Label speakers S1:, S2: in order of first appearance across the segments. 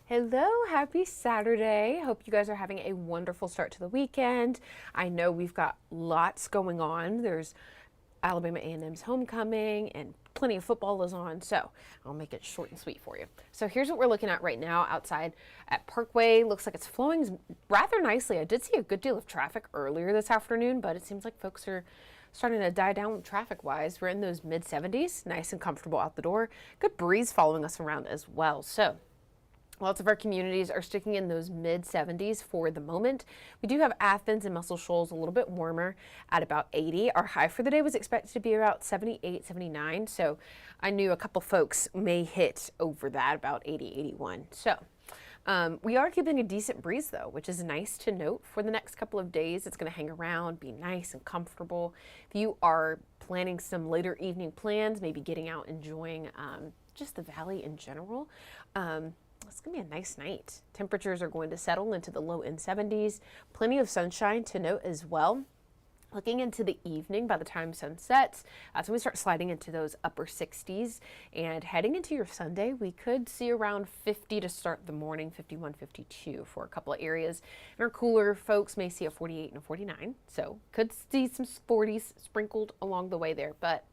S1: Hello, happy Saturday. Hope you guys are having a wonderful start to the weekend. I know we've got lots going on. There's Alabama A&M's homecoming and plenty of football is on, so I'll make it short and sweet for you. So here's what we're looking at right now outside at Parkway. Looks like it's flowing rather nicely. I did see a good deal of traffic earlier this afternoon, but it seems like folks are starting to die down traffic-wise. We're in those mid-70s, nice and comfortable out the door. Good breeze following us around as well. So lots of our communities are sticking in those mid-70s for the moment. We do have Athens and Muscle Shoals a little bit warmer at about 80. Our high for the day was expected to be about 78, 79. So I knew a couple folks may hit over that, about 80, 81. So we are keeping a decent breeze though, which is nice to note for the next couple of days. It's going to hang around, be nice and comfortable. If you are planning some later evening plans, maybe getting out, enjoying just the valley in general, it's going to be a nice night. Temperatures are going to settle into the low end 70s. Plenty of sunshine to note as well. Looking into the evening, by the time sun sets, that's when we start sliding into those upper 60s. And heading into your Sunday, we could see around 50 to start the morning, 51, 52 for a couple of areas. And our cooler folks may see a 48 and a 49. So could see some 40s sprinkled along the way there, but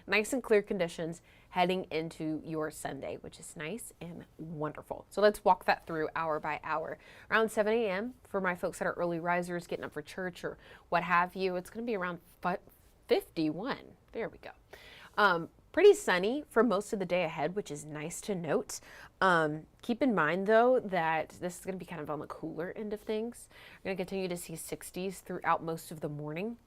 S1: nice and clear conditions heading into your Sunday, which is nice and wonderful. So let's walk that through hour by hour. Around 7 a.m. for my folks that are early risers, getting up for church or what have you, it's going to be around 51. There we go. Pretty sunny for most of the day ahead, which is nice to note. Keep in mind, though, that this is going to be kind of on the cooler end of things. We're going to continue to see 60s throughout most of the morning.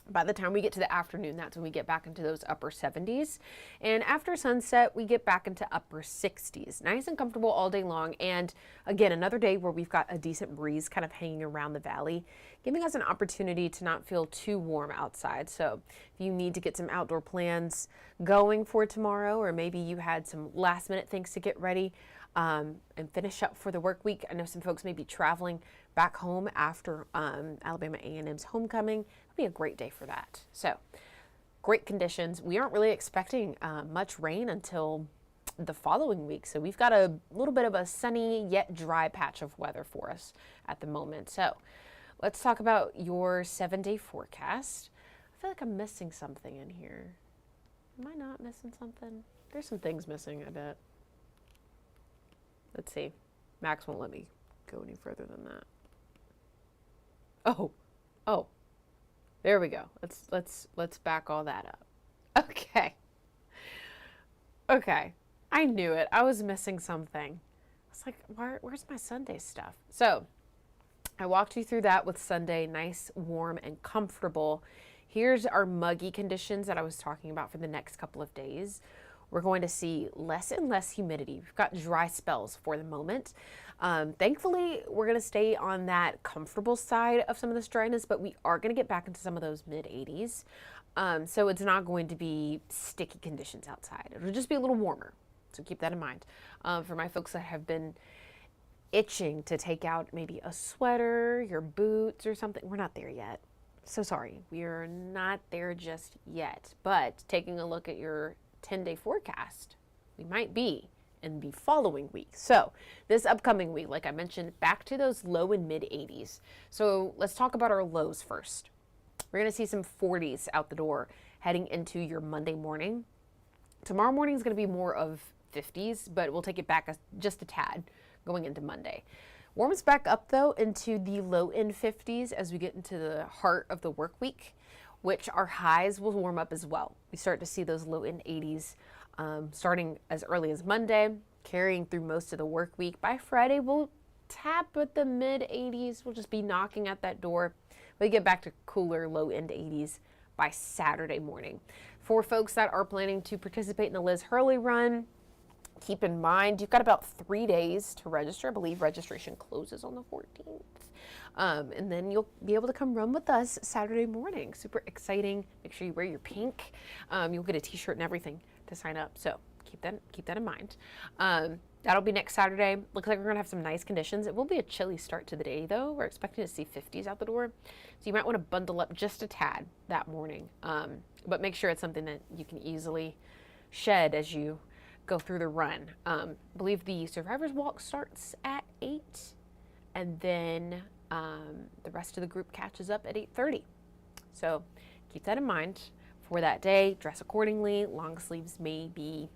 S1: By the time we get to the afternoon, that's when we get back into those upper 70s. And after sunset, we get back into upper 60s. Nice and comfortable all day long. And again, another day where we've got a decent breeze kind of hanging around the valley, giving us an opportunity to not feel too warm outside. So if you need to get some outdoor plans going for tomorrow, or maybe you had some last minute things to get ready and finish up for the work week. I know some folks may be traveling back home after Alabama A&M's homecoming. It'll be a great day for that. So great conditions. We aren't really expecting much rain until the following week. So we've got a little bit of a sunny yet dry patch of weather for us at the moment. So let's talk about your 7-day forecast. I feel like I'm missing something in here. Am I not missing something? There's some things missing, I bet. Let's see. Max won't let me go any further than that. Oh, there we go. Let's back all that up. Okay. I knew it. I was missing something. I was like, where's my Sunday stuff? So I walked you through that with Sunday, nice, warm, and comfortable. Here's our muggy conditions that I was talking about for the next couple of days. We're going to see less and less humidity. We've got dry spells for the moment. Thankfully, we're going to stay on that comfortable side of some of this dryness, but we are going to get back into some of those mid-80s. So it's not going to be sticky conditions outside. It'll just be a little warmer. So keep that in mind. For my folks that have been itching to take out maybe a sweater, your boots or something, we're not there yet. So sorry, we are not there just yet. But taking a look at your 10-day forecast, we might be in the following week. So this upcoming week, like I mentioned, back to those low and mid 80s. So let's talk about our lows first. We're going to see some 40s out the door heading into your Monday morning. Tomorrow morning is going to be more of 50s, but we'll take it back just a tad going into Monday. Warms back up though into the low end 50s as we get into the heart of the work week, which our highs will warm up as well. We start to see those low end 80s starting as early as Monday, carrying through most of the work week. By Friday, we'll tap at the mid 80s. We'll just be knocking at that door. We get back to cooler low end 80s by Saturday morning. For folks that are planning to participate in the Liz Hurley run, keep in mind, you've got about 3 days to register. I believe registration closes on the 14th. And then you'll be able to come run with us Saturday morning. Super exciting. Make sure you wear your pink. You'll get a t-shirt and everything to sign up. So keep that in mind. That'll be next Saturday. Looks like we're going to have some nice conditions. It will be a chilly start to the day, though. We're expecting to see 50s out the door. So you might want to bundle up just a tad that morning. But make sure it's something that you can easily shed as you go through the run. I believe the Survivor's Walk starts at 8, and then the rest of the group catches up at 8:30. So keep that in mind for that day. Dress accordingly. Long sleeves may be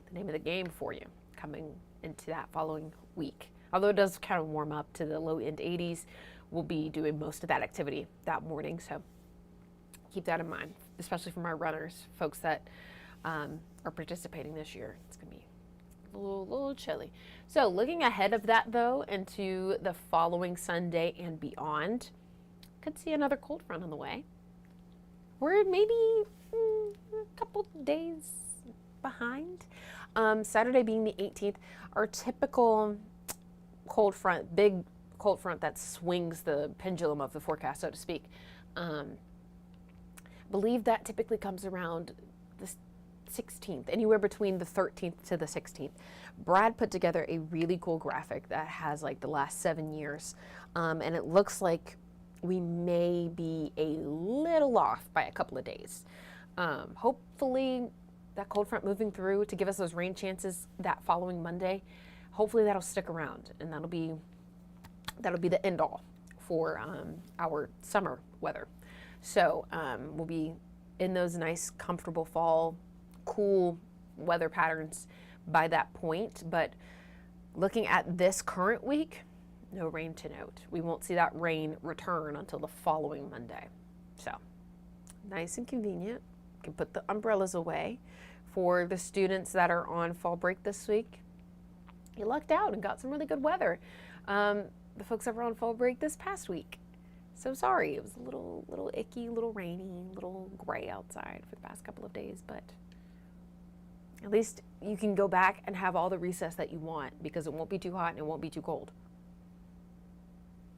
S1: the name of the game for you coming into that following week. Although it does kind of warm up to the low end 80s, we'll be doing most of that activity that morning. So keep that in mind, especially for my runners, folks that are participating this year. It's going to be a little chilly. So looking ahead of that, though, into the following Sunday and beyond, could see another cold front on the way. We're maybe a couple days behind. Saturday being the 18th, our typical cold front, big cold front that swings the pendulum of the forecast, so to speak. Believe that typically comes around the 16th, anywhere between the 13th to the 16th. Brad put together a really cool graphic that has like the last 7 years, and it looks like we may be a little off by a couple of days. Hopefully that cold front moving through to give us those rain chances that following Monday, hopefully that'll stick around, and that'll be the end all for our summer weather. So we'll be in those nice, comfortable fall, cool weather patterns by that point. But looking at this current week, no rain to note. We won't see that rain return until the following Monday. So nice and convenient. You can put the umbrellas away. For the students that are on fall break this week, you lucked out and got some really good weather. The folks that were on fall break this past week, so sorry. It was a little icky, a little rainy, a little gray outside for the past couple of days, but at least you can go back and have all the recess that you want because it won't be too hot and it won't be too cold.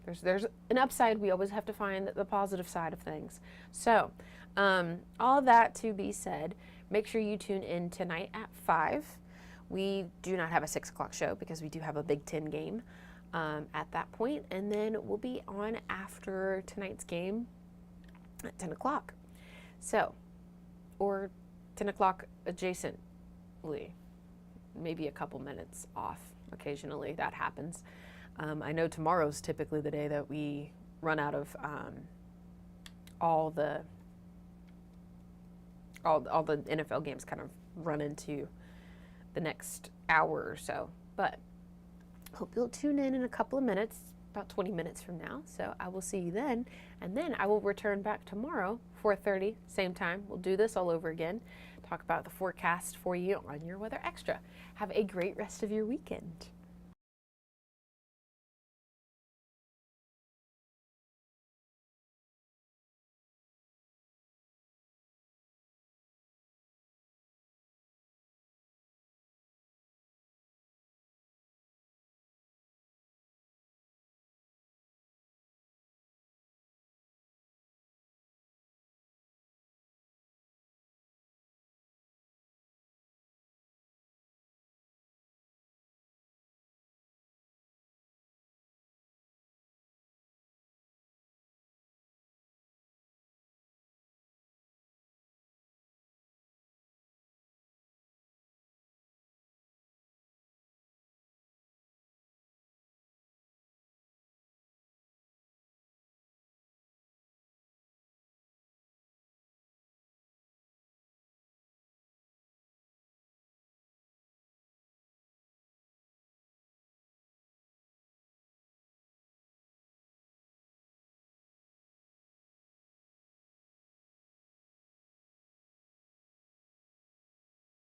S1: There's an upside. We always have to find the positive side of things. So all of that to be said, make sure you tune in tonight at 5. We do not have a 6 o'clock show because we do have a Big Ten game at that point, and then we'll be on after tonight's game at 10 o'clock. So, or 10 o'clock adjacently, maybe a couple minutes off. Occasionally that happens. I know tomorrow's typically the day that we run out of all the NFL games kind of run into the next hour or so. But hope you'll tune in a couple of minutes, about 20 minutes from now. So I will see you then. And then I will return back tomorrow, 4:30, same time. We'll do this all over again. Talk about the forecast for you on your Weather Extra. Have a great rest of your weekend.